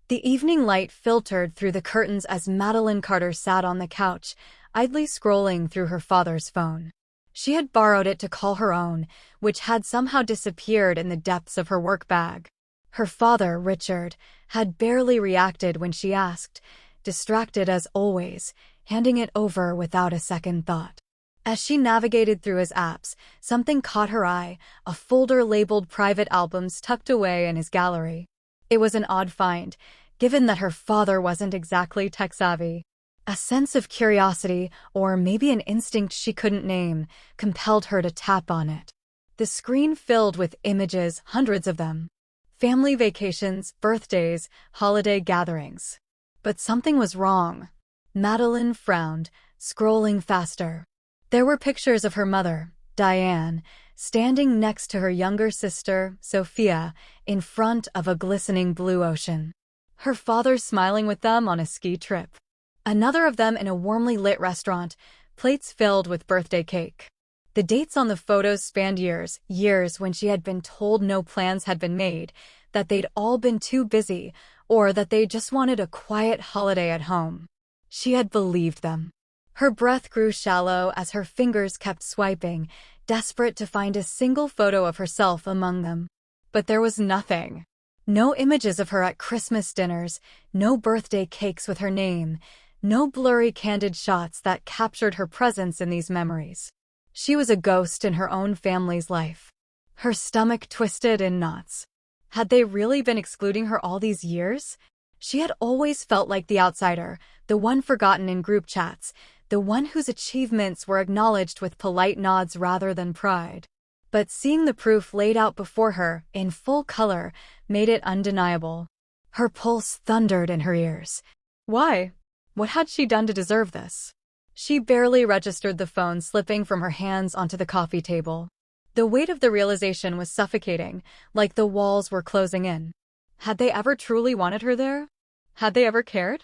The evening light filtered through the curtains as Madeline Carter sat on the couch, idly scrolling through her father's phone. She had borrowed it to call her own, which had somehow disappeared in the depths of her work bag. Her father, Richard, had barely reacted when she asked, distracted as always, handing it over without a second thought. As she navigated through his apps, something caught her eye, a folder labeled private albums tucked away in his gallery. It was an odd find, given that her father wasn't exactly tech-savvy. A sense of curiosity, or maybe an instinct she couldn't name, compelled her to tap on it. The screen filled with images, hundreds of them. Family vacations, birthdays, holiday gatherings. But something was wrong. Madeline frowned, scrolling faster. There were pictures of her mother, Diane, standing next to her younger sister, Sophia, in front of a glistening blue ocean. Her father smiling with them on a ski trip. Another of them in a warmly lit restaurant, plates filled with birthday cake. The dates on the photos spanned years when she had been told no plans had been made, that they'd all been too busy, or that they just wanted a quiet holiday at home. She had believed them. Her breath grew shallow as her fingers kept swiping, desperate to find a single photo of herself among them. But there was nothing. No images of her at Christmas dinners, no birthday cakes with her name, no blurry candid shots that captured her presence in these memories. She was a ghost in her own family's life. Her stomach twisted in knots. Had they really been excluding her all these years? She had always felt like the outsider, the one forgotten in group chats, the one whose achievements were acknowledged with polite nods rather than pride. But seeing the proof laid out before her, in full color, made it undeniable. Her pulse thundered in her ears. Why? What had she done to deserve this? She barely registered the phone slipping from her hands onto the coffee table. The weight of the realization was suffocating, like the walls were closing in. Had they ever truly wanted her there? Had they ever cared?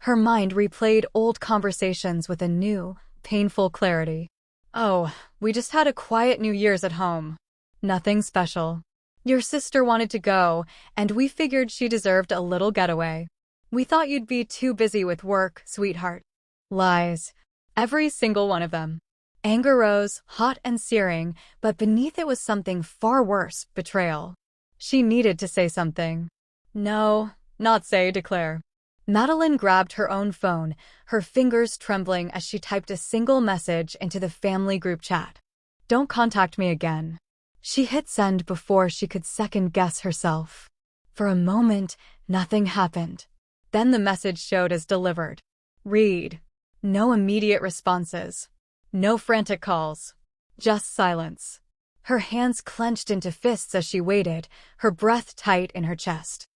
Her mind replayed old conversations with a new, painful clarity. Oh, we just had a quiet New Year's at home. Nothing special. Your sister wanted to go, and we figured she deserved a little getaway. We thought you'd be too busy with work, sweetheart. Lies. Every single one of them. Anger rose, hot and searing, but beneath it was something far worse, betrayal. She needed to say something. No, not say, declare. Madeline grabbed her own phone, her fingers trembling as she typed a single message into the family group chat. Don't contact me again. She hit send before she could second-guess herself. For a moment, nothing happened. Then the message showed as delivered. Read. No immediate responses. No frantic calls. Just silence. Her hands clenched into fists as she waited, her breath tight in her chest.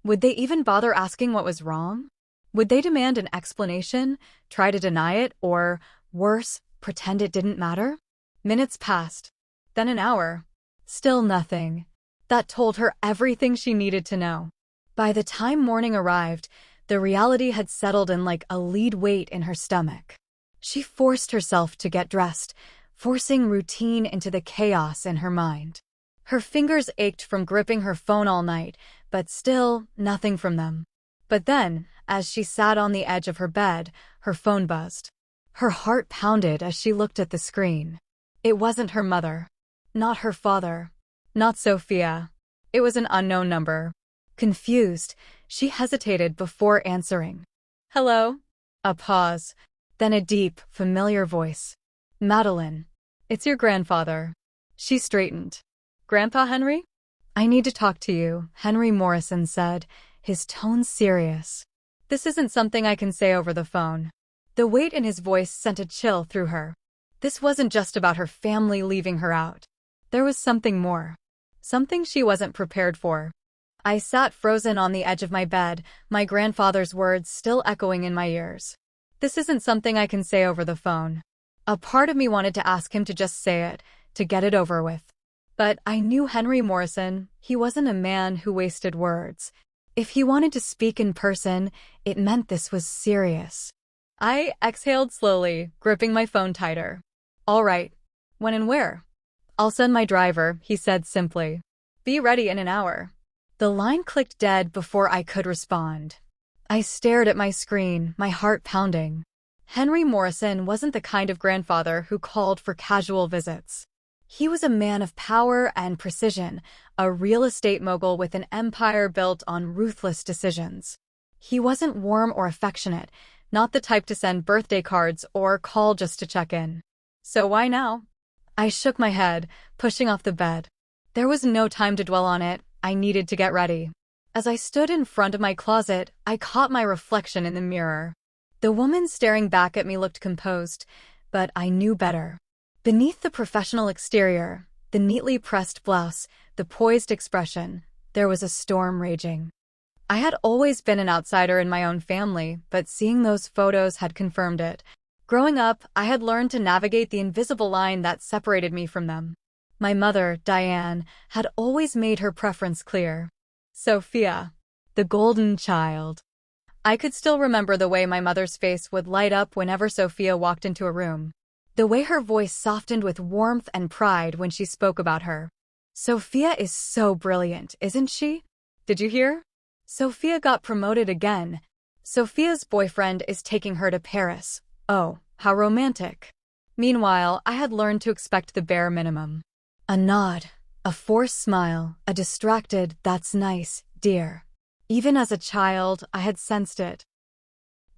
Would they even bother asking what was wrong? Would they demand an explanation, try to deny it, or, worse, pretend it didn't matter? Minutes passed. Then an hour. Still nothing. That told her everything she needed to know. By the time morning arrived, the reality had settled in like a lead weight in her stomach. She forced herself to get dressed, forcing routine into the chaos in her mind. Her fingers ached from gripping her phone all night, but still, nothing from them. But then, as she sat on the edge of her bed, her phone buzzed. Her heart pounded as she looked at the screen. It wasn't her mother. Not her father. Not Sophia. It was an unknown number. Confused, she hesitated before answering. Hello? A pause. Then a deep, familiar voice. Madeline. It's your grandfather. She straightened. Grandpa Henry? I need to talk to you, Henry Morrison said, his tone serious. This isn't something I can say over the phone. The weight in his voice sent a chill through her. This wasn't just about her family leaving her out. There was something more. Something she wasn't prepared for. I sat frozen on the edge of my bed, my grandfather's words still echoing in my ears. This isn't something I can say over the phone. A part of me wanted to ask him to just say it, to get it over with. But I knew Henry Morrison. He wasn't a man who wasted words. If he wanted to speak in person, it meant this was serious. I exhaled slowly, gripping my phone tighter. All right. When and where? I'll send my driver, he said simply. Be ready in an hour. The line clicked dead before I could respond. I stared at my screen, my heart pounding. Henry Morrison wasn't the kind of grandfather who called for casual visits. He was a man of power and precision, a real estate mogul with an empire built on ruthless decisions. He wasn't warm or affectionate, not the type to send birthday cards or call just to check in. So why now? I shook my head, pushing off the bed. There was no time to dwell on it. I needed to get ready. As I stood in front of my closet, I caught my reflection in the mirror. The woman staring back at me looked composed, but I knew better. Beneath the professional exterior, the neatly pressed blouse, the poised expression, there was a storm raging. I had always been an outsider in my own family, but seeing those photos had confirmed it. Growing up, I had learned to navigate the invisible line that separated me from them. My mother, Diane, had always made her preference clear. Sophia, the golden child. I could still remember the way my mother's face would light up whenever Sophia walked into a room. The way her voice softened with warmth and pride when she spoke about her. Sophia is so brilliant, isn't she? Did you hear? Sophia got promoted again. Sophia's boyfriend is taking her to Paris. Oh, how romantic. Meanwhile, I had learned to expect the bare minimum. A nod, a forced smile, a distracted, "That's nice, dear." Even as a child, I had sensed it.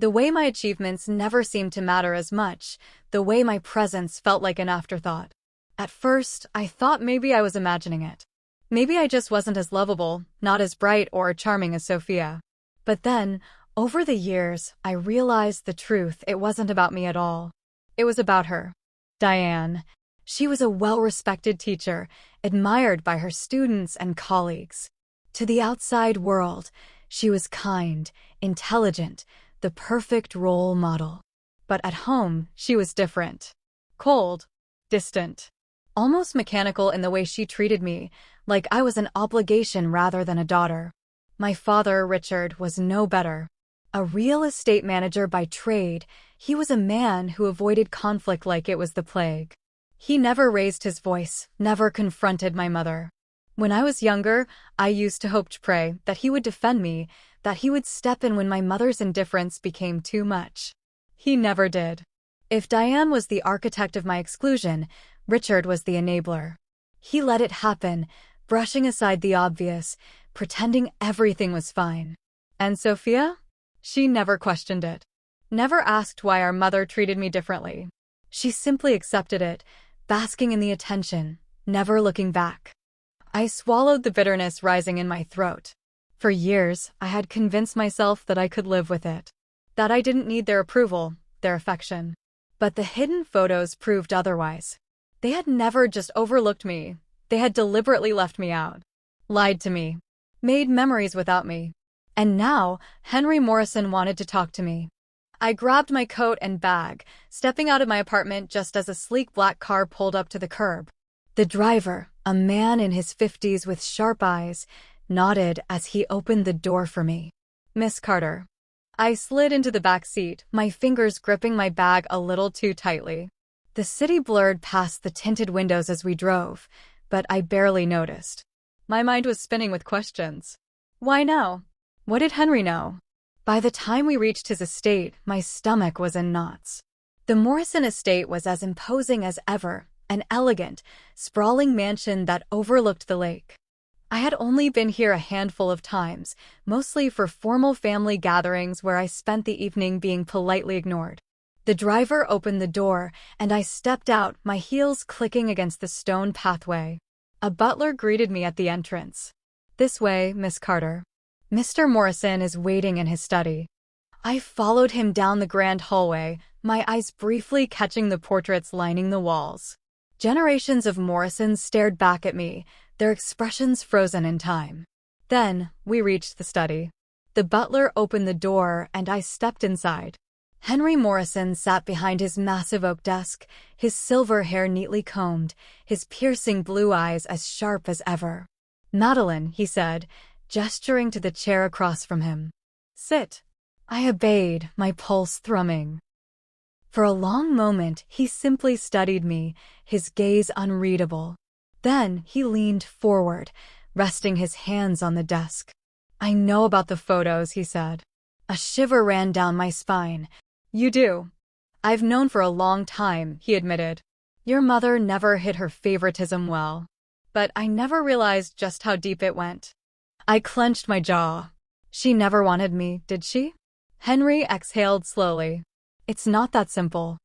The way my achievements never seemed to matter as much, the way my presence felt like an afterthought. At first, I thought maybe I was imagining it. Maybe I just wasn't as lovable, not as bright or charming as Sophia. But then, over the years, I realized the truth. It wasn't about me at all. It was about her. Diane. She was a well-respected teacher, admired by her students and colleagues. To the outside world, she was kind, intelligent, the perfect role model. But at home, she was different. Cold, distant, almost mechanical in the way she treated me, like I was an obligation rather than a daughter. My father, Richard, was no better. A real estate manager by trade, he was a man who avoided conflict like it was the plague. He never raised his voice, never confronted my mother. When I was younger, I used to hope to pray that he would defend me, that he would step in when my mother's indifference became too much. He never did. If Diane was the architect of my exclusion, Richard was the enabler. He let it happen, brushing aside the obvious, pretending everything was fine. And Sophia? She never questioned it. Never asked why our mother treated me differently. She simply accepted it, basking in the attention, never looking back. I swallowed the bitterness rising in my throat. For years, I had convinced myself that I could live with it. That I didn't need their approval, their affection. But the hidden photos proved otherwise. They had never just overlooked me. They had deliberately left me out. Lied to me. Made memories without me. And now, Henry Morrison wanted to talk to me. I grabbed my coat and bag, stepping out of my apartment just as a sleek black car pulled up to the curb. The driver, a man in his 50s with sharp eyes, nodded as he opened the door for me. "Miss Carter." I slid into the back seat, my fingers gripping my bag a little too tightly. The city blurred past the tinted windows as we drove, but I barely noticed. My mind was spinning with questions. Why now? What did Henry know? By the time we reached his estate, my stomach was in knots. The Morrison estate was as imposing as ever, an elegant, sprawling mansion that overlooked the lake. I had only been here a handful of times, mostly for formal family gatherings where I spent the evening being politely ignored. The driver opened the door, and I stepped out, my heels clicking against the stone pathway. A butler greeted me at the entrance. "This way, Miss Carter. Mr. Morrison is waiting in his study." I followed him down the grand hallway, my eyes briefly catching the portraits lining the walls. Generations of Morrisons stared back at me, their expressions frozen in time. Then, we reached the study. The butler opened the door, and I stepped inside. Henry Morrison sat behind his massive oak desk, his silver hair neatly combed, his piercing blue eyes as sharp as ever. "Madeline," he said, gesturing to the chair across from him. "Sit." I obeyed, my pulse thrumming. For a long moment, he simply studied me, his gaze unreadable. Then he leaned forward, resting his hands on the desk. "I know about the photos," he said. A shiver ran down my spine. "You do?" "I've known for a long time," he admitted. "Your mother never hid her favoritism well. But I never realized just how deep it went." I clenched my jaw. "She never wanted me, did she?" Henry exhaled slowly. "It's not that simple."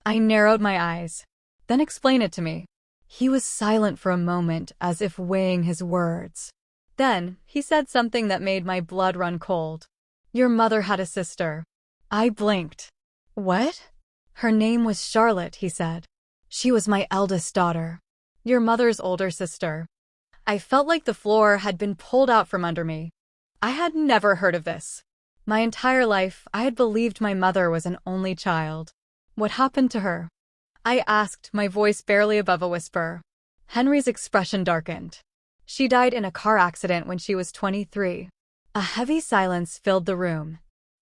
I narrowed my eyes. "Then explain it to me." He was silent for a moment, as if weighing his words. Then, he said something that made my blood run cold. "Your mother had a sister." I blinked. "What?" "Her name was Charlotte," he said. "She was my eldest daughter. Your mother's older sister." I felt like the floor had been pulled out from under me. I had never heard of this. My entire life, I had believed my mother was an only child. What happened to her? I asked, my voice barely above a whisper. Henry's expression darkened. "She died in a car accident when she was 23. A heavy silence filled the room.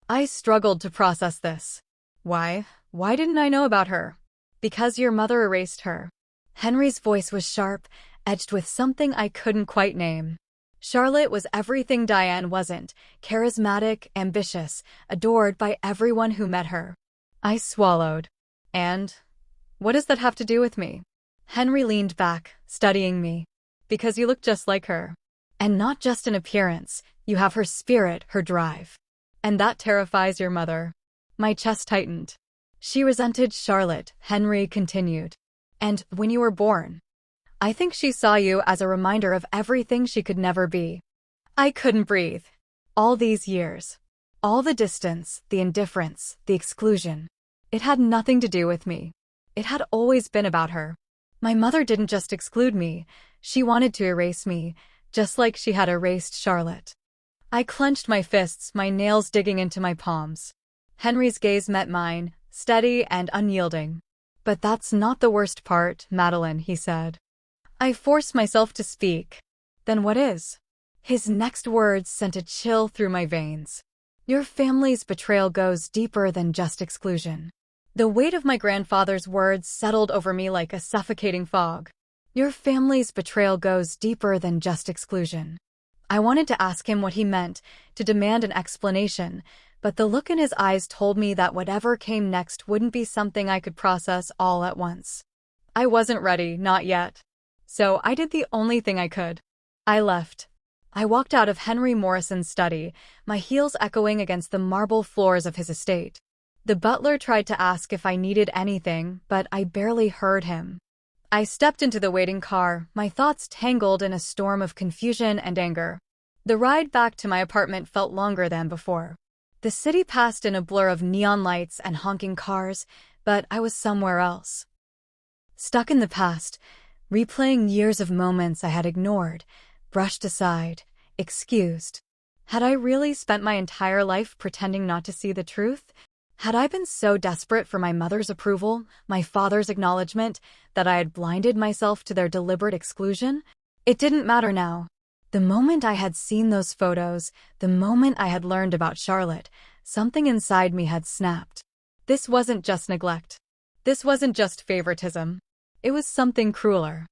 I struggled to process this. Why? Why didn't I know about her?" "Because your mother erased her." Henry's voice was sharp, edged with something I couldn't quite name. "Charlotte was everything Diane wasn't, charismatic, ambitious, adored by everyone who met her." I swallowed. "And what does that have to do with me?" Henry leaned back, studying me. "Because you look just like her. And not just in appearance, you have her spirit, her drive. And that terrifies your mother." My chest tightened. "She resented Charlotte," Henry continued. "And when you were born, I think she saw you as a reminder of everything she could never be." I couldn't breathe. All these years. All the distance, the indifference, the exclusion. It had nothing to do with me. It had always been about her. My mother didn't just exclude me, she wanted to erase me, just like she had erased Charlotte. I clenched my fists, my nails digging into my palms. Henry's gaze met mine, steady and unyielding. "But that's not the worst part, Madeline," he said. I forced myself to speak. "Then what is?" His next words sent a chill through my veins. "Your family's betrayal goes deeper than just exclusion." The weight of my grandfather's words settled over me like a suffocating fog. "Your family's betrayal goes deeper than just exclusion." I wanted to ask him what he meant, to demand an explanation, but the look in his eyes told me that whatever came next wouldn't be something I could process all at once. I wasn't ready, not yet. So I did the only thing I could. I left. I walked out of Henry Morrison's study, my heels echoing against the marble floors of his estate. The butler tried to ask if I needed anything, but I barely heard him. I stepped into the waiting car, my thoughts tangled in a storm of confusion and anger. The ride back to my apartment felt longer than before. The city passed in a blur of neon lights and honking cars, but I was somewhere else. Stuck in the past, replaying years of moments I had ignored, brushed aside, excused. Had I really spent my entire life pretending not to see the truth? Had I been so desperate for my mother's approval, my father's acknowledgement, that I had blinded myself to their deliberate exclusion? It didn't matter now. The moment I had seen those photos, the moment I had learned about Charlotte, something inside me had snapped. This wasn't just neglect. This wasn't just favoritism. It was something crueler.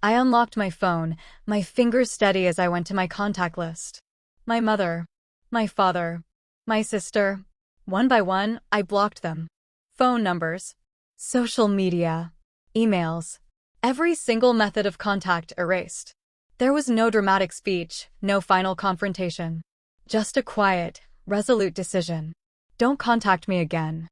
I unlocked my phone, my fingers steady as I went to my contact list. My mother, my father, my sister. One by one, I blocked them. Phone numbers, social media, emails, every single method of contact erased. There was no dramatic speech, no final confrontation. Just a quiet, resolute decision. Don't contact me again.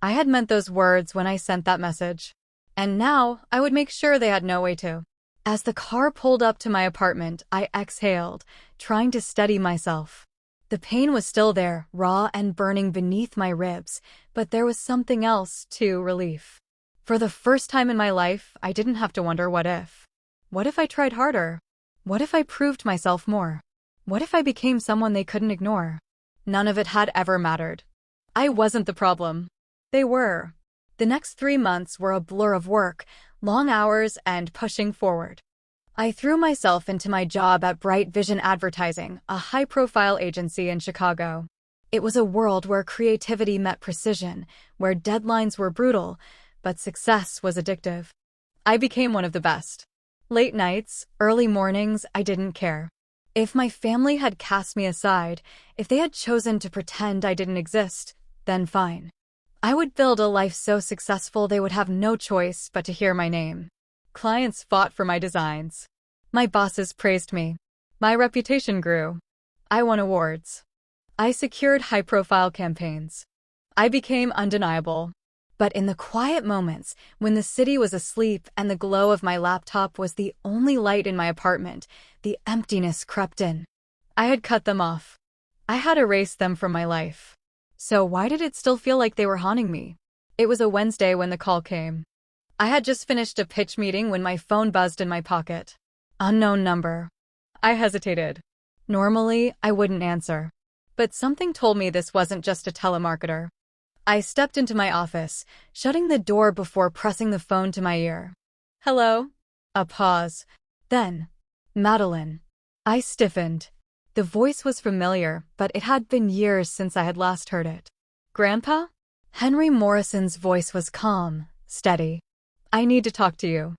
I had meant those words when I sent that message. And now, I would make sure they had no way to. As the car pulled up to my apartment, I exhaled, trying to steady myself. The pain was still there, raw and burning beneath my ribs, but there was something else, too, relief. For the first time in my life, I didn't have to wonder what if. What if I tried harder? What if I proved myself more? What if I became someone they couldn't ignore? None of it had ever mattered. I wasn't the problem. They were. The next 3 months were a blur of work, long hours, and pushing forward. I threw myself into my job at Bright Vision Advertising, a high-profile agency in Chicago. It was a world where creativity met precision, where deadlines were brutal, but success was addictive. I became one of the best. Late nights, early mornings, I didn't care. If my family had cast me aside, if they had chosen to pretend I didn't exist, then fine. I would build a life so successful they would have no choice but to hear my name. Clients fought for my designs. My bosses praised me. My reputation grew. I won awards. I secured high-profile campaigns. I became undeniable. But in the quiet moments, when the city was asleep and the glow of my laptop was the only light in my apartment, the emptiness crept in. I had cut them off. I had erased them from my life. So why did it still feel like they were haunting me? It was a Wednesday when the call came. I had just finished a pitch meeting when my phone buzzed in my pocket. Unknown number. I hesitated. Normally, I wouldn't answer. But something told me this wasn't just a telemarketer. I stepped into my office, shutting the door before pressing the phone to my ear. Hello? A pause. Then, Madeline. I stiffened. The voice was familiar, but it had been years since I had last heard it. Grandpa? Henry Morrison's voice was calm, steady. I need to talk to you.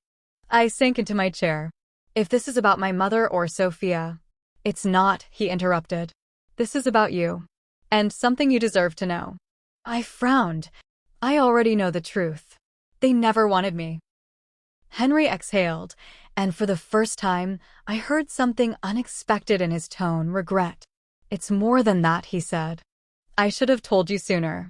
I sank into my chair. If this is about my mother or Sophia. It's not, he interrupted. This is about you. And something you deserve to know. I frowned. I already know the truth. They never wanted me. Henry exhaled, and for the first time, I heard something unexpected in his tone, regret. It's more than that, he said. I should have told you sooner.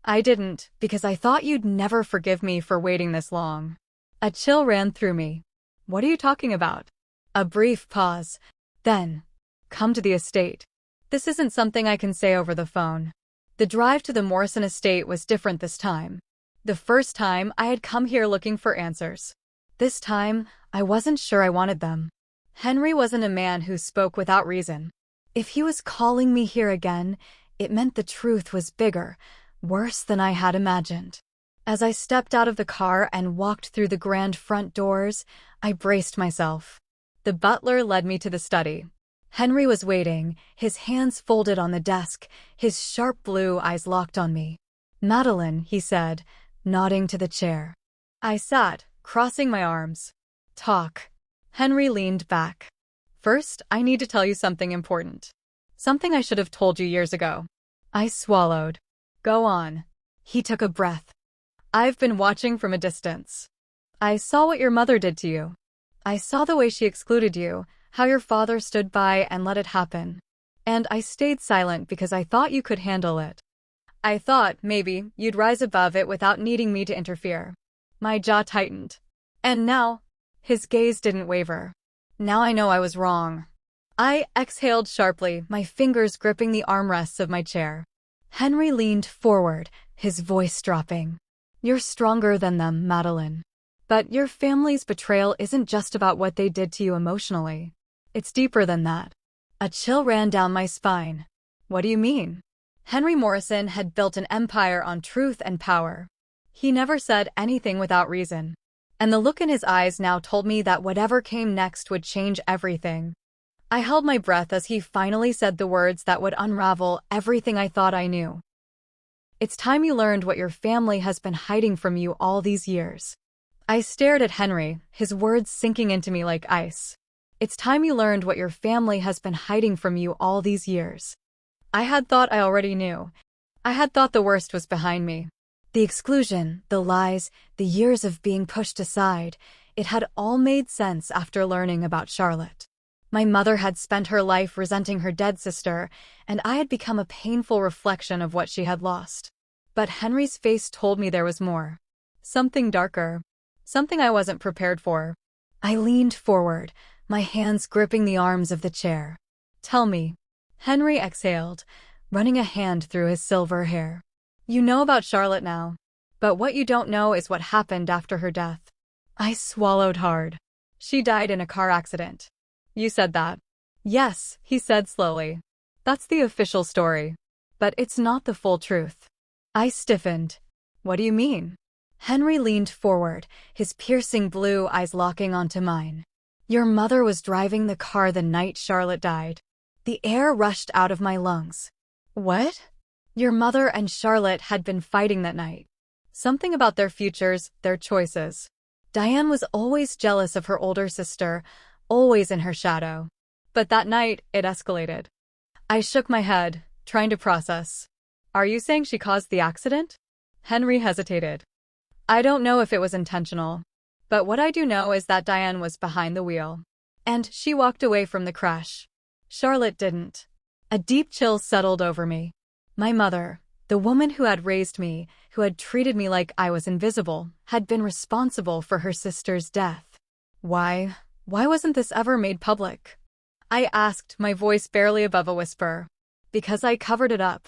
I didn't, because I thought you'd never forgive me for waiting this long. A chill ran through me. What are you talking about? A brief pause. Then, come to the estate. This isn't something I can say over the phone. The drive to the Morrison estate was different this time. The first time, I had come here looking for answers. This time, I wasn't sure I wanted them. Henry wasn't a man who spoke without reason. If he was calling me here again, it meant the truth was bigger, worse than I had imagined. As I stepped out of the car and walked through the grand front doors, I braced myself. The butler led me to the study. Henry was waiting, his hands folded on the desk, his sharp blue eyes locked on me. Madeline, he said, nodding to the chair. I sat, crossing my arms. Talk. Henry leaned back. First, I need to tell you something important. Something I should have told you years ago. I swallowed. Go on. He took a breath. I've been watching from a distance. I saw what your mother did to you. I saw the way she excluded you, how your father stood by and let it happen. And I stayed silent because I thought you could handle it. I thought, maybe, you'd rise above it without needing me to interfere. My jaw tightened. And now, his gaze didn't waver. Now I know I was wrong. I exhaled sharply, my fingers gripping the armrests of my chair. Henry leaned forward, his voice dropping. You're stronger than them, Madeline. But your family's betrayal isn't just about what they did to you emotionally. It's deeper than that. A chill ran down my spine. What do you mean? Henry Morrison had built an empire on truth and power. He never said anything without reason. And the look in his eyes now told me that whatever came next would change everything. I held my breath as he finally said the words that would unravel everything I thought I knew. It's time you learned what your family has been hiding from you all these years. I stared at Henry, his words sinking into me like ice. It's time you learned what your family has been hiding from you all these years. I had thought I already knew. I had thought the worst was behind me. The exclusion, the lies, the years of being pushed aside, it had all made sense after learning about Charlotte. My mother had spent her life resenting her dead sister, and I had become a painful reflection of what she had lost. But Henry's face told me there was more. Something darker. Something I wasn't prepared for. I leaned forward, my hands gripping the arms of the chair. Tell me. Henry exhaled, running a hand through his silver hair. You know about Charlotte now. But what you don't know is what happened after her death. I swallowed hard. She died in a car accident. You said that. Yes, he said slowly. That's the official story. But it's not the full truth. I stiffened. What do you mean? Henry leaned forward, his piercing blue eyes locking onto mine. Your mother was driving the car the night Charlotte died. The air rushed out of my lungs. What? Your mother and Charlotte had been fighting that night. Something about their futures, their choices. Diane was always jealous of her older sister, always in her shadow. But that night, it escalated. I shook my head, trying to process. Are you saying she caused the accident? Henry hesitated. I don't know if it was intentional. But what I do know is that Diane was behind the wheel. And she walked away from the crash. Charlotte didn't. A deep chill settled over me. My mother, the woman who had raised me, who had treated me like I was invisible, had been responsible for her sister's death. Why wasn't this ever made public? I asked, my voice barely above a whisper. Because I covered it up.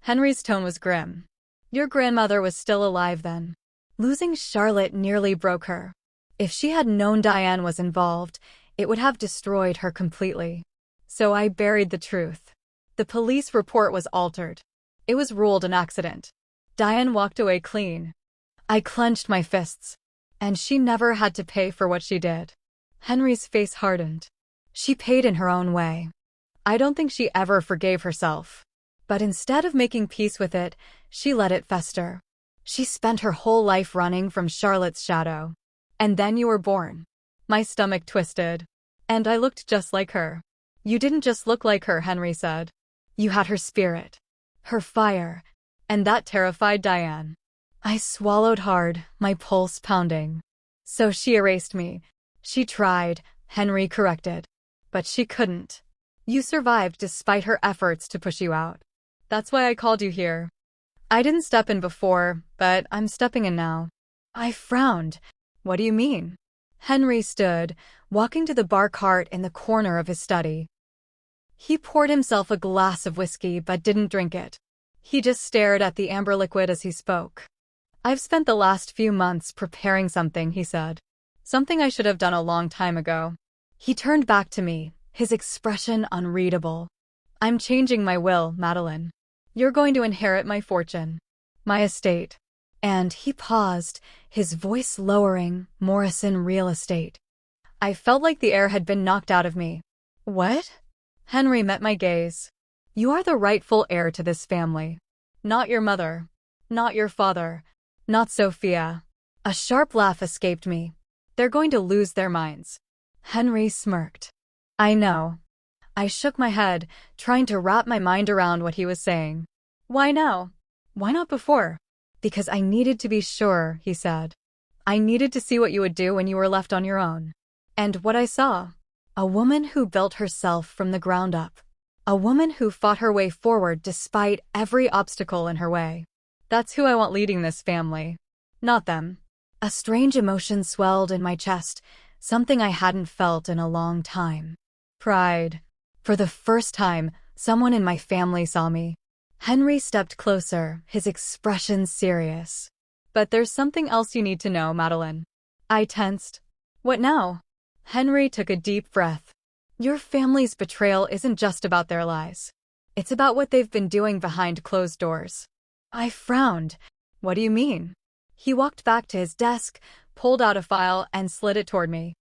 Henry's tone was grim. Your grandmother was still alive then. Losing Charlotte nearly broke her. If she had known Diane was involved, it would have destroyed her completely. So I buried the truth. The police report was altered. It was ruled an accident. Diane walked away clean. I clenched my fists. And she never had to pay for what she did. Henry's face hardened. She paid in her own way. I don't think she ever forgave herself. But instead of making peace with it, she let it fester. She spent her whole life running from Charlotte's shadow. And then you were born. My stomach twisted. And I looked just like her. You didn't just look like her, Henry said. You had her spirit. Her fire. And that terrified Diane. I swallowed hard, my pulse pounding. So she erased me. She tried, Henry corrected. But she couldn't. You survived despite her efforts to push you out. That's why I called you here. I didn't step in before, but I'm stepping in now. I frowned. What do you mean? Henry stood, walking to the bar cart in the corner of his study. He poured himself a glass of whiskey but didn't drink it. He just stared at the amber liquid as he spoke. I've spent the last few months preparing something, he said. Something I should have done a long time ago. He turned back to me, his expression unreadable. I'm changing my will, Madeline. You're going to inherit my fortune. My estate. And he paused, his voice lowering, Morrison Real Estate. I felt like the air had been knocked out of me. What? Henry met my gaze. You are the rightful heir to this family. Not your mother. Not your father. Not Sophia. A sharp laugh escaped me. They're going to lose their minds. Henry smirked. I know. I shook my head, trying to wrap my mind around what he was saying. Why now? Why not before? Because I needed to be sure, he said. I needed to see what you would do when you were left on your own. And what I saw. A woman who built herself from the ground up. A woman who fought her way forward despite every obstacle in her way. That's who I want leading this family. Not them. A strange emotion swelled in my chest, something I hadn't felt in a long time. Pride. For the first time, someone in my family saw me. Henry stepped closer, his expression serious. But there's something else you need to know, Madeline. I tensed. What now? Henry took a deep breath. Your family's betrayal isn't just about their lies. It's about what they've been doing behind closed doors. I frowned. What do you mean? He walked back to his desk, pulled out a file, and slid it toward me.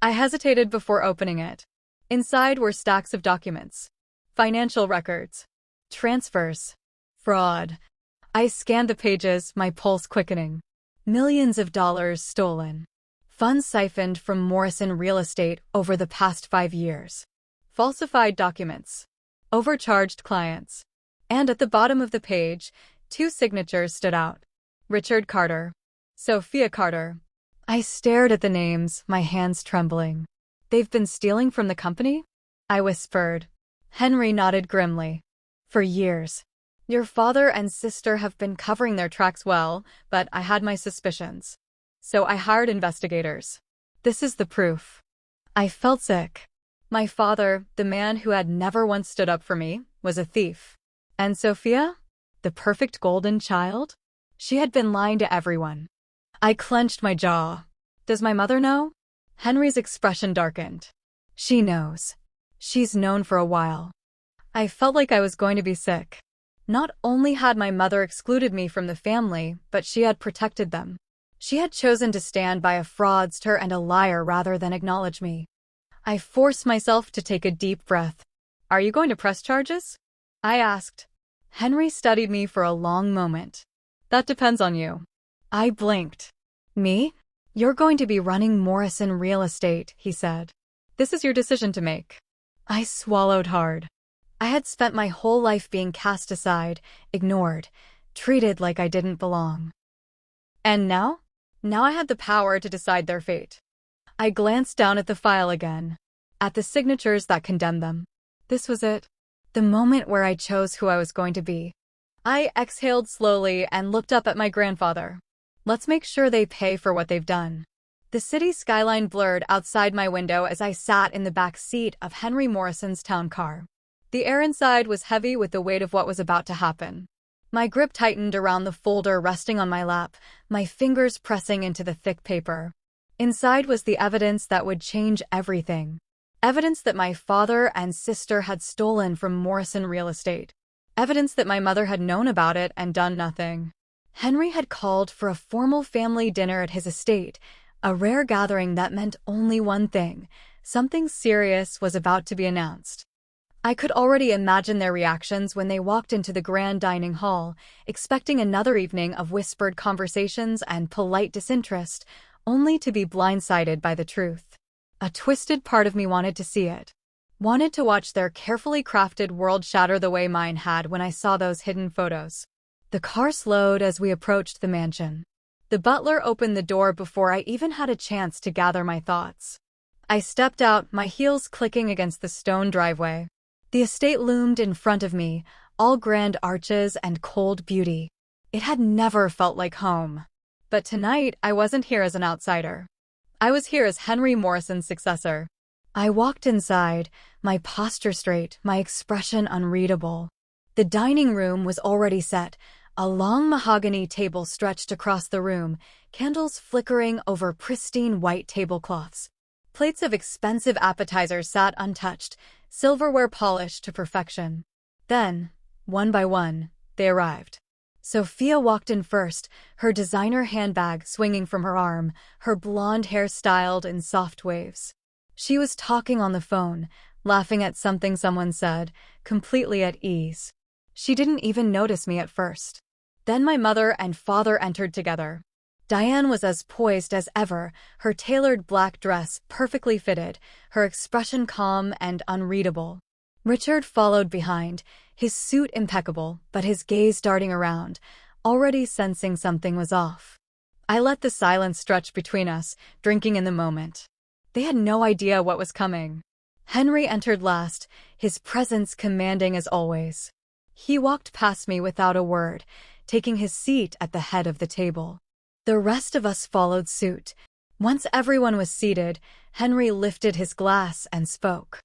I hesitated before opening it. Inside were stacks of documents. Financial records. Transfers. Fraud. I scanned the pages, my pulse quickening. Millions of dollars stolen. Funds siphoned from Morrison Real Estate over the past 5 years. Falsified documents. Overcharged clients. And at the bottom of the page, 2 signatures stood out. Richard Carter. Sophia Carter. I stared at the names, my hands trembling. They've been stealing from the company? I whispered. Henry nodded grimly. For years. Your father and sister have been covering their tracks well, but I had my suspicions. So I hired investigators. This is the proof. I felt sick. My father, the man who had never once stood up for me, was a thief. And Sophia? The perfect golden child? She had been lying to everyone. I clenched my jaw. Does my mother know? Henry's expression darkened. She knows. She's known for a while. I felt like I was going to be sick. Not only had my mother excluded me from the family, but she had protected them. She had chosen to stand by a fraudster and a liar rather than acknowledge me. I forced myself to take a deep breath. Are you going to press charges? I asked. Henry studied me for a long moment. That depends on you. I blinked. Me? You're going to be running Morrison Real Estate, he said. This is your decision to make. I swallowed hard. I had spent my whole life being cast aside, ignored, treated like I didn't belong. And now? Now I had the power to decide their fate. I glanced down at the file again, at the signatures that condemned them. This was it. The moment where I chose who I was going to be. I exhaled slowly and looked up at my grandfather. Let's make sure they pay for what they've done. The city skyline blurred outside my window as I sat in the back seat of Henry Morrison's town car. The air inside was heavy with the weight of what was about to happen. My grip tightened around the folder resting on my lap, my fingers pressing into the thick paper. Inside was the evidence that would change everything. Evidence that my father and sister had stolen from Morrison Real Estate. Evidence that my mother had known about it and done nothing. Henry had called for a formal family dinner at his estate, a rare gathering that meant only one thing. Something serious was about to be announced. I could already imagine their reactions when they walked into the grand dining hall, expecting another evening of whispered conversations and polite disinterest, only to be blindsided by the truth. A twisted part of me wanted to see it. Wanted to watch their carefully crafted world shatter the way mine had when I saw those hidden photos. The car slowed as we approached the mansion. The butler opened the door before I even had a chance to gather my thoughts. I stepped out, my heels clicking against the stone driveway. The estate loomed in front of me, all grand arches and cold beauty. It had never felt like home. But tonight, I wasn't here as an outsider. I was here as Henry Morrison's successor. I walked inside, my posture straight, my expression unreadable. The dining room was already set, a long mahogany table stretched across the room, candles flickering over pristine white tablecloths. Plates of expensive appetizers sat untouched, silverware polished to perfection. Then, one by one, they arrived. Sophia walked in first, her designer handbag swinging from her arm, her blonde hair styled in soft waves. She was talking on the phone, laughing at something someone said, completely at ease. She didn't even notice me at first. Then my mother and father entered together. Diane was as poised as ever, her tailored black dress perfectly fitted, her expression calm and unreadable. Richard followed behind, his suit impeccable, but his gaze darting around, already sensing something was off. I let the silence stretch between us, drinking in the moment. They had no idea what was coming. Henry entered last, his presence commanding as always. He walked past me without a word, taking his seat at the head of the table. The rest of us followed suit. Once everyone was seated, Henry lifted his glass and spoke.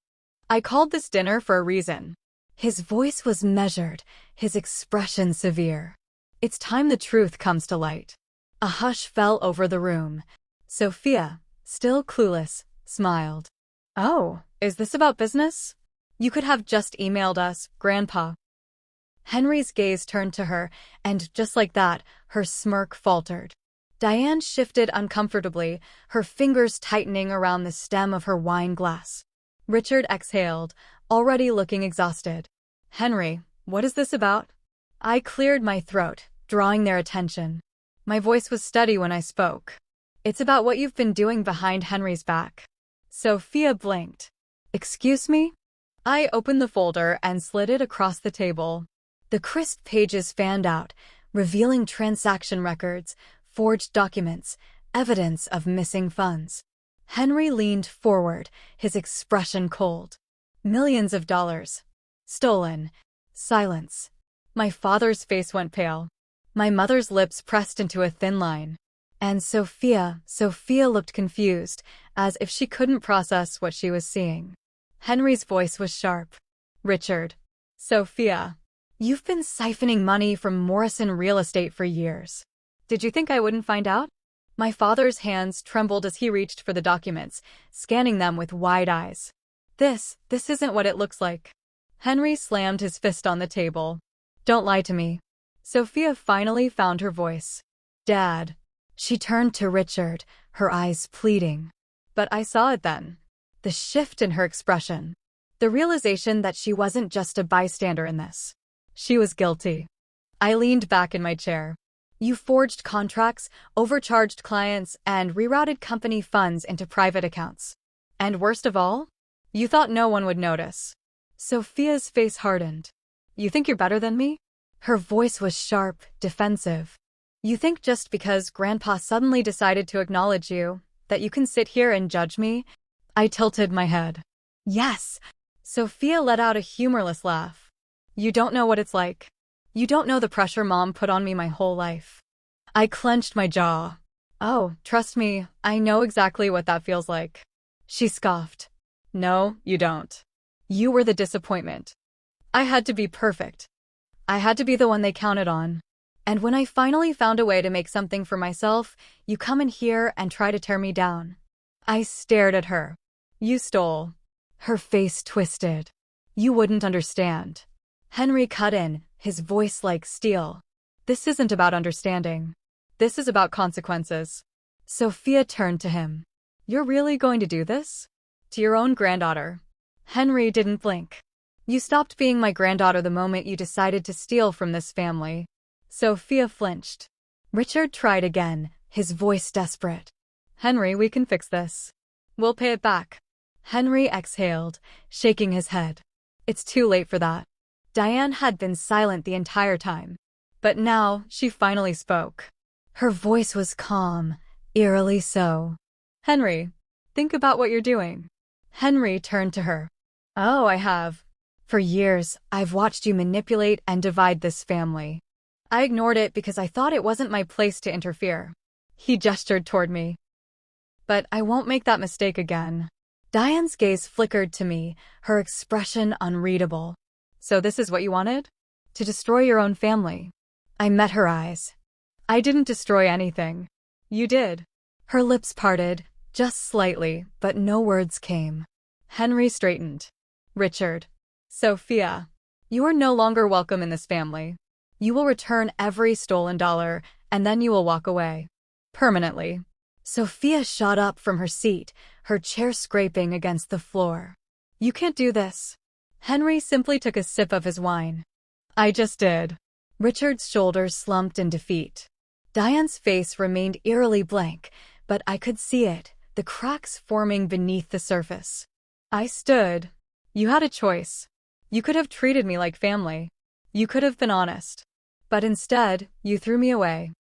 I called this dinner for a reason. His voice was measured, his expression severe. It's time the truth comes to light. A hush fell over the room. Sophia, still clueless, smiled. Oh, is this about business? You could have just emailed us, Grandpa. Henry's gaze turned to her, and just like that, her smirk faltered. Diane shifted uncomfortably, her fingers tightening around the stem of her wine glass. Richard exhaled, already looking exhausted. Henry, what is this about? I cleared my throat, drawing their attention. My voice was steady when I spoke. It's about what you've been doing behind Henry's back. Sophia blinked. Excuse me? I opened the folder and slid it across the table. The crisp pages fanned out, revealing transaction records, forged documents, evidence of missing funds. Henry leaned forward, his expression cold. Millions of dollars. Stolen. Silence. My father's face went pale. My mother's lips pressed into a thin line. And Sophia looked confused, as if she couldn't process what she was seeing. Henry's voice was sharp. Richard. Sophia. You've been siphoning money from Morrison Real Estate for years. Did you think I wouldn't find out? My father's hands trembled as he reached for the documents, scanning them with wide eyes. This isn't what it looks like. Henry slammed his fist on the table. Don't lie to me. Sophia finally found her voice. Dad. She turned to Richard, her eyes pleading. But I saw it then. The shift in her expression. The realization that she wasn't just a bystander in this. She was guilty. I leaned back in my chair. You forged contracts, overcharged clients, and rerouted company funds into private accounts. And worst of all, You thought no one would notice. Sophia's face hardened. You think you're better than me? Her voice was sharp, defensive. You think just because Grandpa suddenly decided to acknowledge you, that you can sit here and judge me? I tilted my head. Yes. Sophia let out a humorless laugh. You don't know what it's like. You don't know the pressure Mom put on me my whole life. I clenched my jaw. Oh, trust me, I know exactly what that feels like. She scoffed. No, you don't. You were the disappointment. I had to be perfect. I had to be the one they counted on. And when I finally found a way to make something for myself, you come in here and try to tear me down. I stared at her. You stole. Her face twisted. You wouldn't understand. Henry cut in, his voice like steel. This isn't about understanding. This is about consequences. Sophia turned to him. You're really going to do this? To your own granddaughter. Henry didn't blink. You stopped being my granddaughter the moment you decided to steal from this family. Sophia flinched. Richard tried again, his voice desperate. Henry, we can fix this. We'll pay it back. Henry exhaled, shaking his head. It's too late for that. Diane had been silent the entire time. But now, she finally spoke. Her voice was calm, eerily so. Henry, think about what you're doing. Henry turned to her. Oh, I have. For years, I've watched you manipulate and divide this family. I ignored it because I thought it wasn't my place to interfere. He gestured toward me. But I won't make that mistake again. Diane's gaze flickered to me, her expression unreadable. So this is what you wanted? To destroy your own family. I met her eyes. I didn't destroy anything. You did. Her lips parted, just slightly, but no words came. Henry straightened. Richard. Sophia. You are no longer welcome in this family. You will return every stolen dollar, and then you will walk away. Permanently. Sophia shot up from her seat, her chair scraping against the floor. You can't do this. Henry simply took a sip of his wine. I just did. Richard's shoulders slumped in defeat. Diane's face remained eerily blank, but I could see it, the cracks forming beneath the surface. I stood. You had a choice. You could have treated me like family. You could have been honest. But instead, you threw me away.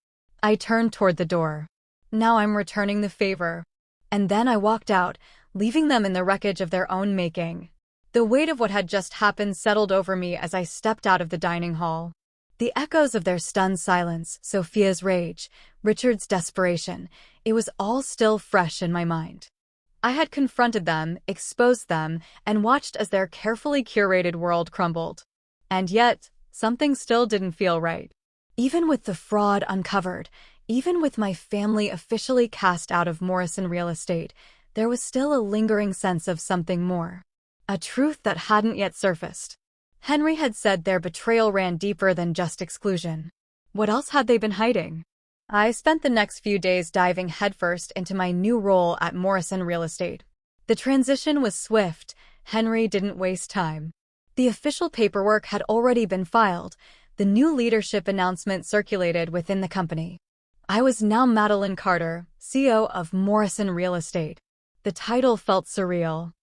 I turned toward the door. Now I'm returning the favor. And then I walked out, leaving them in the wreckage of their own making. The weight of what had just happened settled over me as I stepped out of the dining hall. The echoes of their stunned silence, Sophia's rage, Richard's desperation, it was all still fresh in my mind. I had confronted them, exposed them, and watched as their carefully curated world crumbled. And yet, something still didn't feel right. Even with the fraud uncovered, even with my family officially cast out of Morrison Real Estate, there was still a lingering sense of something more. A truth that hadn't yet surfaced. Henry had said their betrayal ran deeper than just exclusion. What else had they been hiding? I spent the next few days diving headfirst into my new role at Morrison Real Estate. The transition was swift. Henry didn't waste time. The official paperwork had already been filed. The new leadership announcement circulated within the company. I was now Madeline Carter, CEO of Morrison Real Estate. The title felt surreal.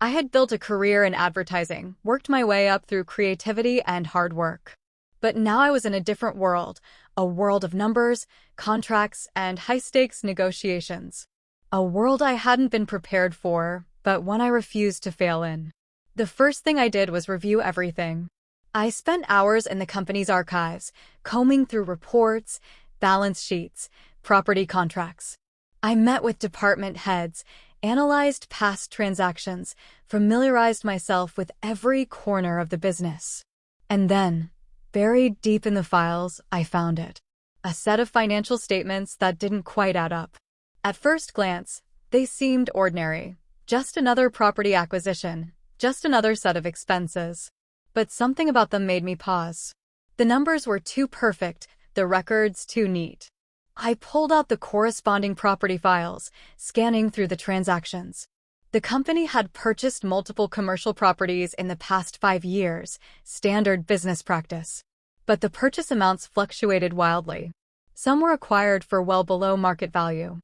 I had built a career in advertising, worked my way up through creativity and hard work. But now I was in a different world, a world of numbers, contracts, and high-stakes negotiations. A world I hadn't been prepared for, but one I refused to fail in. The first thing I did was review everything. I spent hours in the company's archives, combing through reports, balance sheets, property contracts. I met with department heads, analyzed past transactions, familiarized myself with every corner of the business. And then, buried deep in the files, I found it. A set of financial statements that didn't quite add up. At first glance, they seemed ordinary. Just another property acquisition, just another set of expenses. But something about them made me pause. The numbers were too perfect, the records too neat. I pulled out the corresponding property files, scanning through the transactions. The company had purchased multiple commercial properties in the past 5 years, standard business practice. But the purchase amounts fluctuated wildly. Some were acquired for well below market value.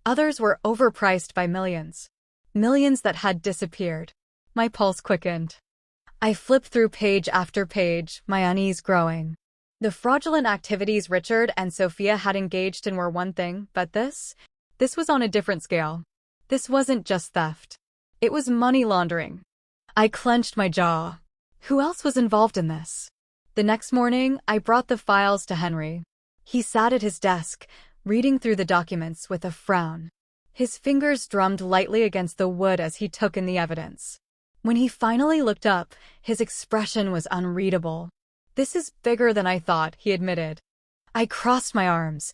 Others were overpriced by millions. Millions that had disappeared. My pulse quickened. I flipped through page after page, my unease growing. The fraudulent activities Richard and Sophia had engaged in were one thing, but this was on a different scale. This wasn't just theft. It was money laundering. I clenched my jaw. Who else was involved in this? The next morning, I brought the files to Henry. He sat at his desk, reading through the documents with a frown. His fingers drummed lightly against the wood as he took in the evidence. When he finally looked up, his expression was unreadable. "This is bigger than I thought," he admitted. I crossed my arms.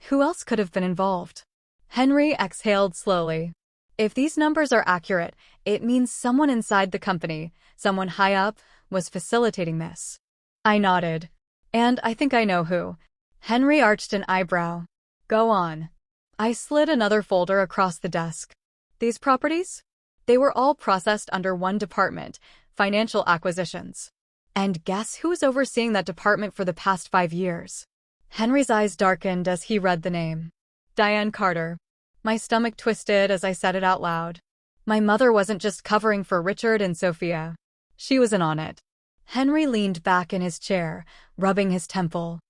Who else could have been involved? Henry exhaled slowly. If these numbers are accurate, it means someone inside the company, someone high up, was facilitating this. I nodded. And I think I know who. Henry arched an eyebrow. Go on. I slid another folder across the desk. These properties? They were all processed under one department, financial acquisitions. And guess who was overseeing that department for the past 5 years? Henry's eyes darkened as he read the name. Diane Carter. My stomach twisted as I said it out loud. My mother wasn't just covering for Richard and Sophia. She was in on it. Henry leaned back in his chair, rubbing his temple.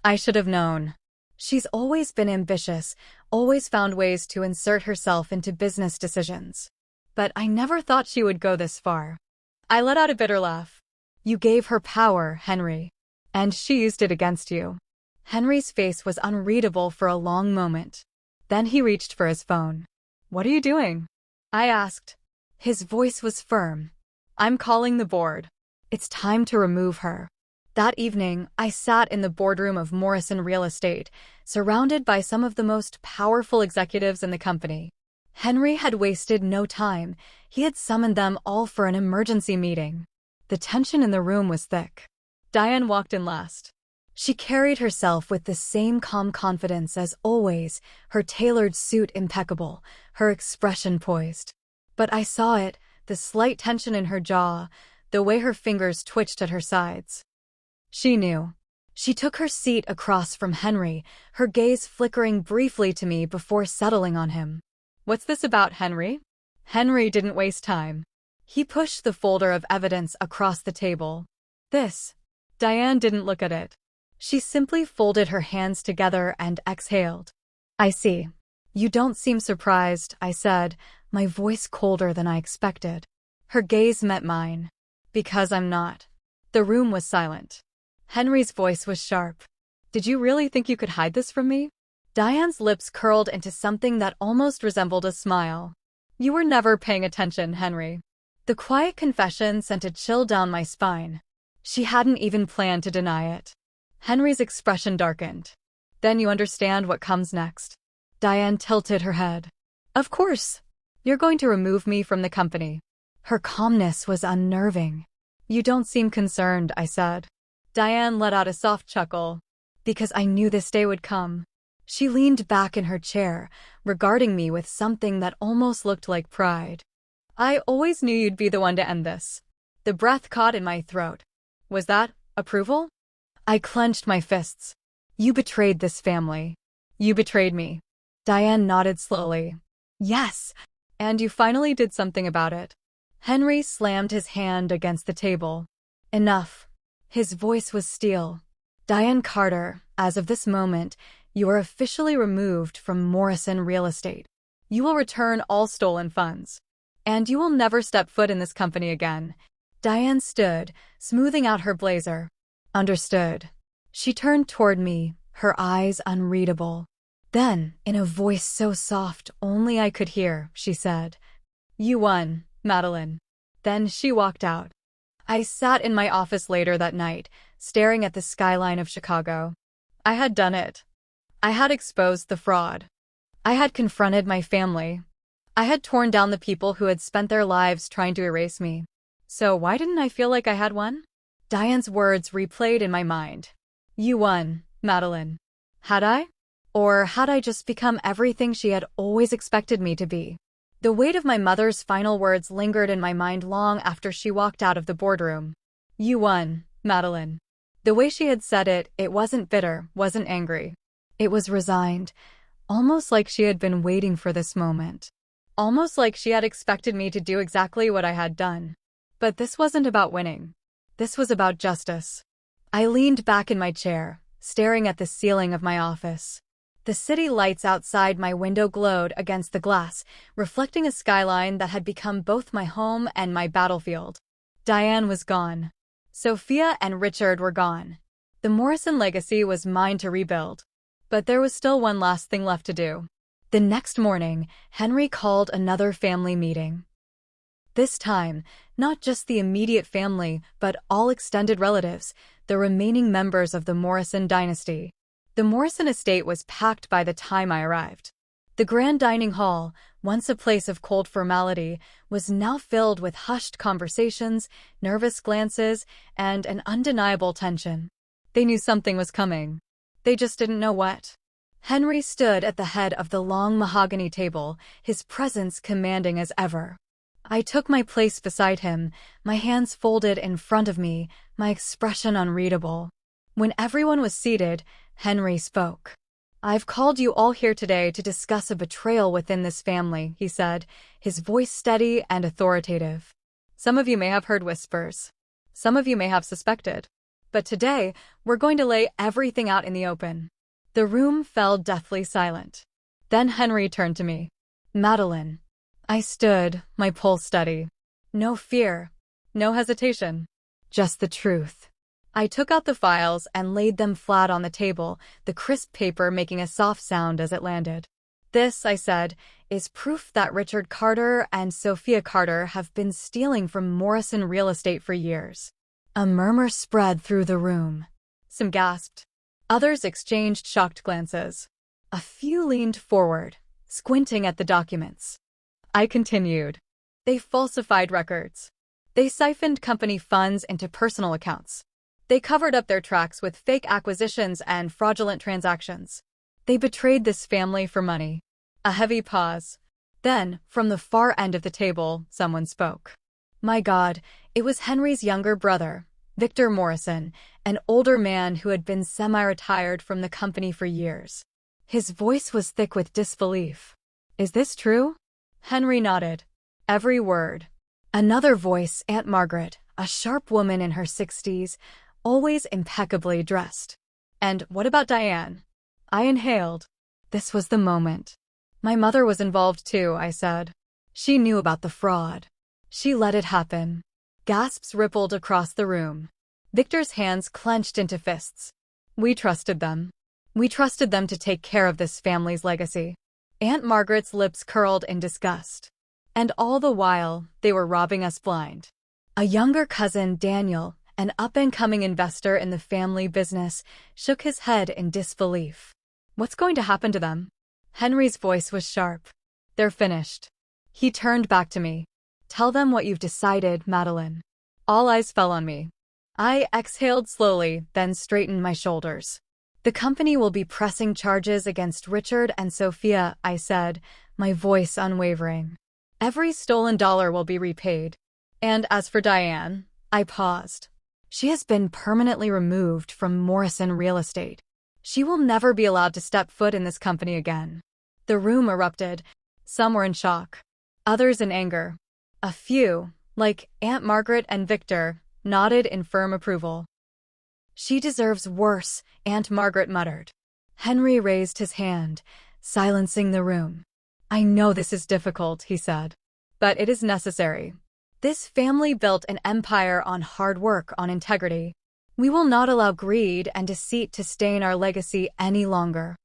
I should have known. She's always been ambitious, always found ways to insert herself into business decisions. But I never thought she would go this far. I let out a bitter laugh. You gave her power, Henry. And she used it against you. Henry's face was unreadable for a long moment. Then he reached for his phone. What are you doing? I asked. His voice was firm. I'm calling the board. It's time to remove her. That evening, I sat in the boardroom of Morrison Real Estate, surrounded by some of the most powerful executives in the company. Henry had wasted no time. He had summoned them all for an emergency meeting. The tension in the room was thick. Diane walked in last. She carried herself with the same calm confidence as always, her tailored suit impeccable, her expression poised. But I saw it, the slight tension in her jaw, the way her fingers twitched at her sides. She knew. She took her seat across from Henry, her gaze flickering briefly to me before settling on him. What's this about, Henry? Henry didn't waste time. He pushed the folder of evidence across the table. This. Diane didn't look at it. She simply folded her hands together and exhaled. I see. You don't seem surprised, I said, my voice colder than I expected. Her gaze met mine. Because I'm not. The room was silent. Henry's voice was sharp. Did you really think you could hide this from me? Diane's lips curled into something that almost resembled a smile. You were never paying attention, Henry. The quiet confession sent a chill down my spine. She hadn't even planned to deny it. Henry's expression darkened. Then you understand what comes next. Diane tilted her head. Of course. You're going to remove me from the company. Her calmness was unnerving. You don't seem concerned, I said. Diane let out a soft chuckle. Because I knew this day would come. She leaned back in her chair, regarding me with something that almost looked like pride. I always knew you'd be the one to end this. The breath caught in my throat. Was that approval? I clenched my fists. You betrayed this family. You betrayed me. Diane nodded slowly. Yes, and you finally did something about it. Henry slammed his hand against the table. Enough. His voice was steel. Diane Carter, as of this moment, you are officially removed from Morrison Real Estate. You will return all stolen funds. And you will never step foot in this company again. Diane stood, smoothing out her blazer. Understood. She turned toward me, her eyes unreadable. Then, in a voice so soft only I could hear, she said, You won, Madeline. Then she walked out. I sat in my office later that night, staring at the skyline of Chicago. I had done it. I had exposed the fraud. I had confronted my family. I had torn down the people who had spent their lives trying to erase me. So why didn't I feel like I had won? Diane's words replayed in my mind. You won, Madeline. Had I? Or had I just become everything she had always expected me to be? The weight of my mother's final words lingered in my mind long after she walked out of the boardroom. You won, Madeline. The way she had said it, it wasn't bitter, wasn't angry. It was resigned, almost like she had been waiting for this moment. almost like she had expected me to do exactly what I had done. But this wasn't about winning. This was about justice. I leaned back in my chair, staring at the ceiling of my office. The city lights outside my window glowed against the glass, reflecting a skyline that had become both my home and my battlefield. Diane was gone. Sophia and Richard were gone. The Morrison legacy was mine to rebuild. But there was still one last thing left to do. The next morning, Henry called another family meeting. This time, not just the immediate family, but all extended relatives, the remaining members of the Morrison dynasty. The Morrison estate was packed by the time I arrived. The grand dining hall, once a place of cold formality, was now filled with hushed conversations, nervous glances, and an undeniable tension. They knew something was coming. They just didn't know what. Henry stood at the head of the long mahogany table, his presence commanding as ever. I took my place beside him, my hands folded in front of me, my expression unreadable. When everyone was seated, Henry spoke. "I've called you all here today to discuss a betrayal within this family," he said, his voice steady and authoritative. "Some of you may have heard whispers. Some of you may have suspected. But today, we're going to lay everything out in the open." The room fell deathly silent. Then Henry turned to me. "Madeline." I stood, my pulse steady. No fear, no hesitation, just the truth. I took out the files and laid them flat on the table, the crisp paper making a soft sound as it landed. "This," I said, "is proof that Richard Carter and Sophia Carter have been stealing from Morrison real estate for years." A murmur spread through the room. Some gasped. Others exchanged shocked glances. A few leaned forward, squinting at the documents. I continued. "They falsified records. They siphoned company funds into personal accounts. They covered up their tracks with fake acquisitions and fraudulent transactions. They betrayed this family for money." A heavy pause. Then, from the far end of the table, someone spoke. My God, it was Henry's younger brother, Victor Morrison, an older man who had been semi-retired from the company for years. His voice was thick with disbelief. "Is this true?" Henry nodded. "Every word." Another voice, Aunt Margaret, a sharp woman in her 60s, always impeccably dressed. "And what about Diane?" I inhaled. This was the moment. "My mother was involved too," I said. "She knew about the fraud. She let it happen." Gasps rippled across the room. Victor's hands clenched into fists. "We trusted them. We trusted them to take care of this family's legacy." Aunt Margaret's lips curled in disgust. "And all the while, they were robbing us blind." A younger cousin, Daniel, an up-and-coming investor in the family business, shook his head in disbelief. "What's going to happen to them?" Henry's voice was sharp. "They're finished." He turned back to me. "Tell them what you've decided, Madeline." All eyes fell on me. I exhaled slowly, then straightened my shoulders. "The company will be pressing charges against Richard and Sophia," I said, my voice unwavering. "Every stolen dollar will be repaid. And as for Diane," I paused. "She has been permanently removed from Morrison real estate. She will never be allowed to step foot in this company again." The room erupted. Some were in shock, others in anger. A few, like Aunt Margaret and Victor, nodded in firm approval. "She deserves worse," Aunt Margaret muttered. Henry raised his hand, silencing the room. "I know this is difficult," he said, "but it is necessary. This family built an empire on hard work, on integrity. We will not allow greed and deceit to stain our legacy any longer."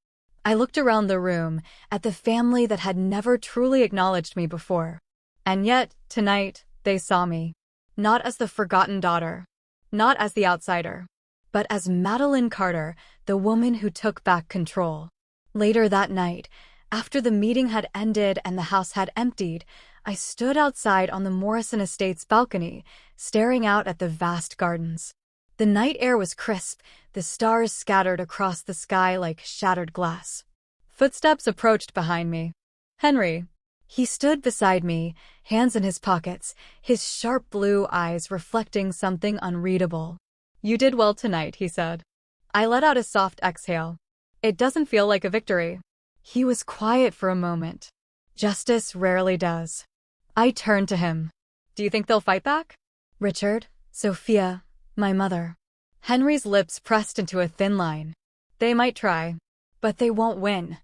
I looked around the room, at the family that had never truly acknowledged me before. And yet, tonight, they saw me. Not as the forgotten daughter. Not as the outsider. But as Madeline Carter, the woman who took back control. Later that night, after the meeting had ended and the house had emptied, I stood outside on the Morrison estate's balcony, staring out at the vast gardens. The night air was crisp, the stars scattered across the sky like shattered glass. Footsteps approached behind me. "Henry." He stood beside me, hands in his pockets, his sharp blue eyes reflecting something unreadable. "You did well tonight," he said. I let out a soft exhale. "It doesn't feel like a victory." He was quiet for a moment. Justice rarely does. I turned to him. Do you think they'll fight back? Richard, Sophia, my mother. Henry's lips pressed into a thin line. They might try, but they won't win.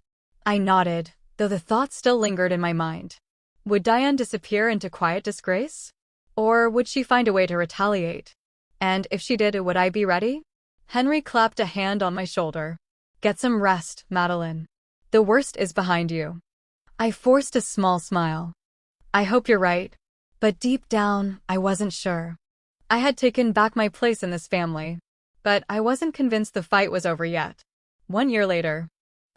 I nodded, though the thought still lingered in my mind. Would Diane disappear into quiet disgrace? Or would she find a way to retaliate? And if she did, would I be ready? Henry clapped a hand on my shoulder. Get some rest, Madeline. The worst is behind you. I forced a small smile. I hope you're right. But deep down, I wasn't sure. I had taken back my place in this family, but I wasn't convinced the fight was over yet. 1 year later,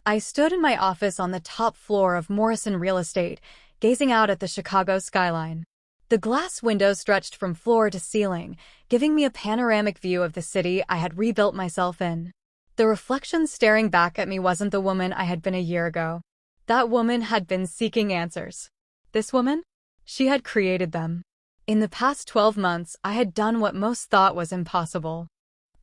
I stood in my office on the top floor of Morrison Real Estate, gazing out at the Chicago skyline. The glass windows stretched from floor to ceiling, giving me a panoramic view of the city I had rebuilt myself in. The reflection staring back at me wasn't the woman I had been a year ago. That woman had been seeking answers. This woman? She had created them. In the past 12 months, I had done what most thought was impossible.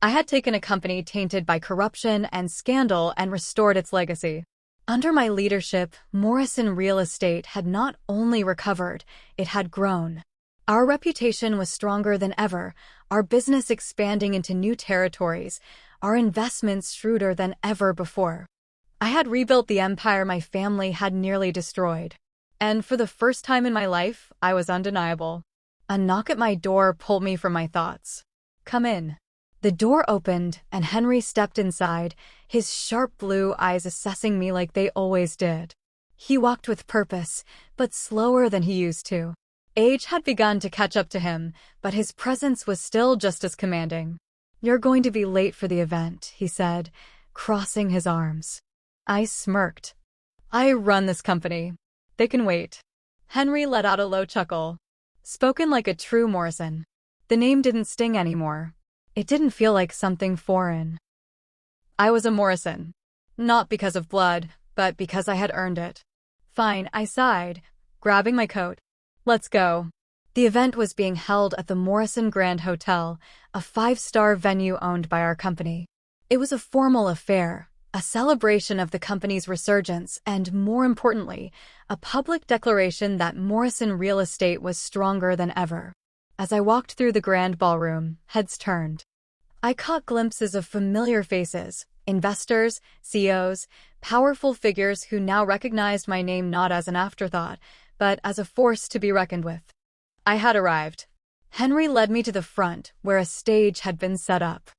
I had taken a company tainted by corruption and scandal and restored its legacy. Under my leadership, Morrison Real Estate had not only recovered, it had grown. Our reputation was stronger than ever, our business expanding into new territories, our investments shrewder than ever before. I had rebuilt the empire my family had nearly destroyed. And for the first time in my life, I was undeniable. A knock at my door pulled me from my thoughts. Come in. The door opened, and Henry stepped inside, his sharp blue eyes assessing me like they always did. He walked with purpose, but slower than he used to. Age had begun to catch up to him, but his presence was still just as commanding. You're going to be late for the event, he said, crossing his arms. I smirked. I run this company. They can wait. Henry let out a low chuckle. Spoken like a true Morrison. The name didn't sting anymore. It didn't feel like something foreign. I was a Morrison. Not because of blood, but because I had earned it. Fine, I sighed, grabbing my coat. Let's go. The event was being held at the Morrison Grand Hotel, a 5-star venue owned by our company. It was a formal affair, a celebration of the company's resurgence, and more importantly, a public declaration that Morrison Real Estate was stronger than ever. As I walked through the grand ballroom, heads turned. I caught glimpses of familiar faces, investors, CEOs, powerful figures who now recognized my name not as an afterthought, but as a force to be reckoned with. I had arrived. Henry led me to the front, where a stage had been set up.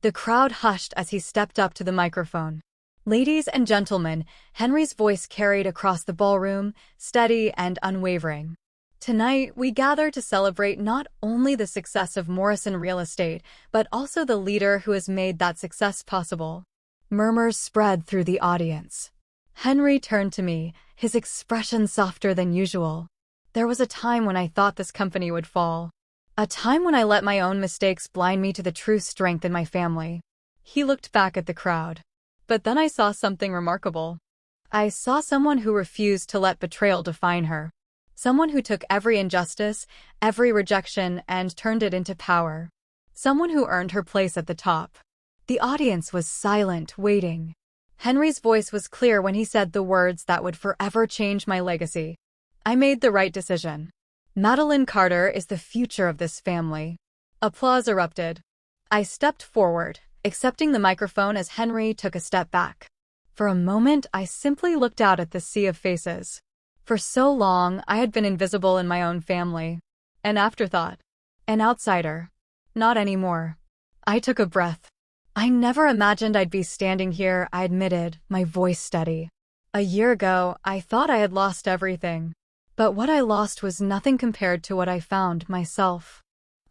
The crowd hushed as he stepped up to the microphone. Ladies and gentlemen, Henry's voice carried across the ballroom, steady and unwavering. Tonight, we gather to celebrate not only the success of Morrison Real Estate, but also the leader who has made that success possible. Murmurs spread through the audience. Henry turned to me, his expression softer than usual. There was a time when I thought this company would fall. A time when I let my own mistakes blind me to the true strength in my family. He looked back at the crowd. But then I saw something remarkable. I saw someone who refused to let betrayal define her. Someone who took every injustice, every rejection, and turned it into power. Someone who earned her place at the top. The audience was silent, waiting. Henry's voice was clear when he said the words that would forever change my legacy. I made the right decision. Madeline Carter is the future of this family. Applause erupted. I stepped forward, accepting the microphone as Henry took a step back. For a moment, I simply looked out at the sea of faces. For so long, I had been invisible in my own family. An afterthought. An outsider. Not anymore. I took a breath. I never imagined I'd be standing here, I admitted, my voice steady. A year ago, I thought I had lost everything. But what I lost was nothing compared to what I found myself.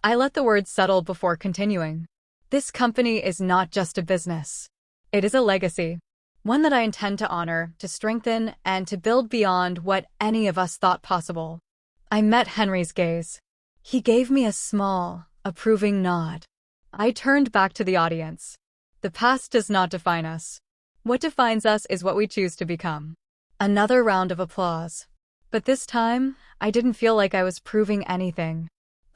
I let the words settle before continuing. This company is not just a business. It is a legacy. One that I intend to honor, to strengthen, and to build beyond what any of us thought possible. I met Henry's gaze. He gave me a small, approving nod. I turned back to the audience. The past does not define us. What defines us is what we choose to become. Another round of applause. But this time, I didn't feel like I was proving anything.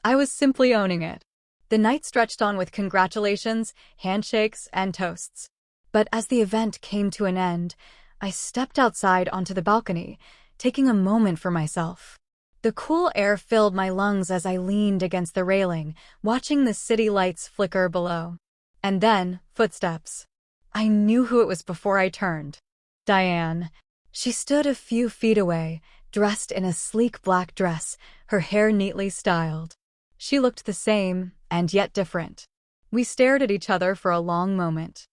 I was simply owning it. The night stretched on with congratulations, handshakes, and toasts. But as the event came to an end, I stepped outside onto the balcony, taking a moment for myself. The cool air filled my lungs as I leaned against the railing, watching the city lights flicker below. And then, footsteps. I knew who it was before I turned. Diane. She stood a few feet away, dressed in a sleek black dress, her hair neatly styled. She looked the same, and yet different. We stared at each other for a long moment.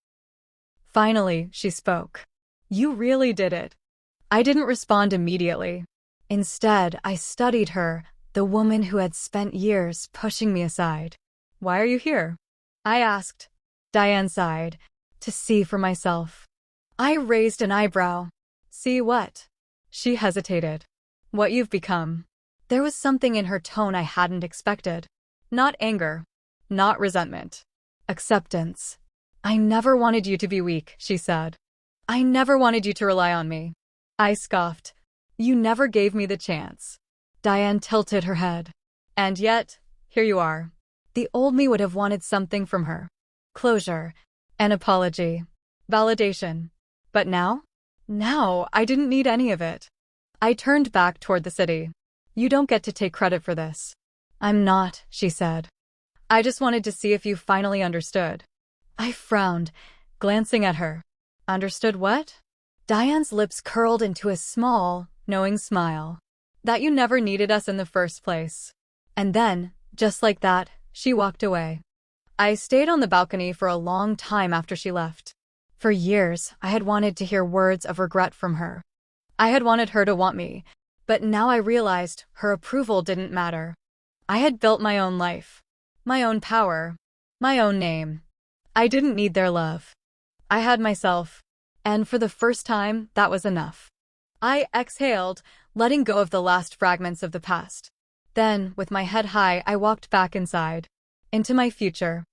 Finally, she spoke. "You really did it." I didn't respond immediately. Instead, I studied her, the woman who had spent years pushing me aside. "Why are you here?" I asked. Diane sighed. "To see for myself." I raised an eyebrow. "See what?" She hesitated. "What you've become." There was something in her tone I hadn't expected. Not anger. Not resentment. Acceptance. "I never wanted you to be weak," she said. "I never wanted you to rely on me." I scoffed. "You never gave me the chance." Diane tilted her head. "And yet, here you are." The old me would have wanted something from her. Closure. An apology. Validation. But now? Now, I didn't need any of it. I turned back toward the city. "You don't get to take credit for this." "I'm not," she said. "I just wanted to see if you finally understood." I frowned, glancing at her. "Understood what?" Diane's lips curled into a small, knowing smile. "That you never needed us in the first place." And then, just like that, she walked away. I stayed on the balcony for a long time after she left. For years, I had wanted to hear words of regret from her. I had wanted her to want me, but now I realized her approval didn't matter. I had built my own life, my own power, my own name. I didn't need their love. I had myself, and for the first time, that was enough. I exhaled, letting go of the last fragments of the past. Then, with my head high, I walked back inside, into my future.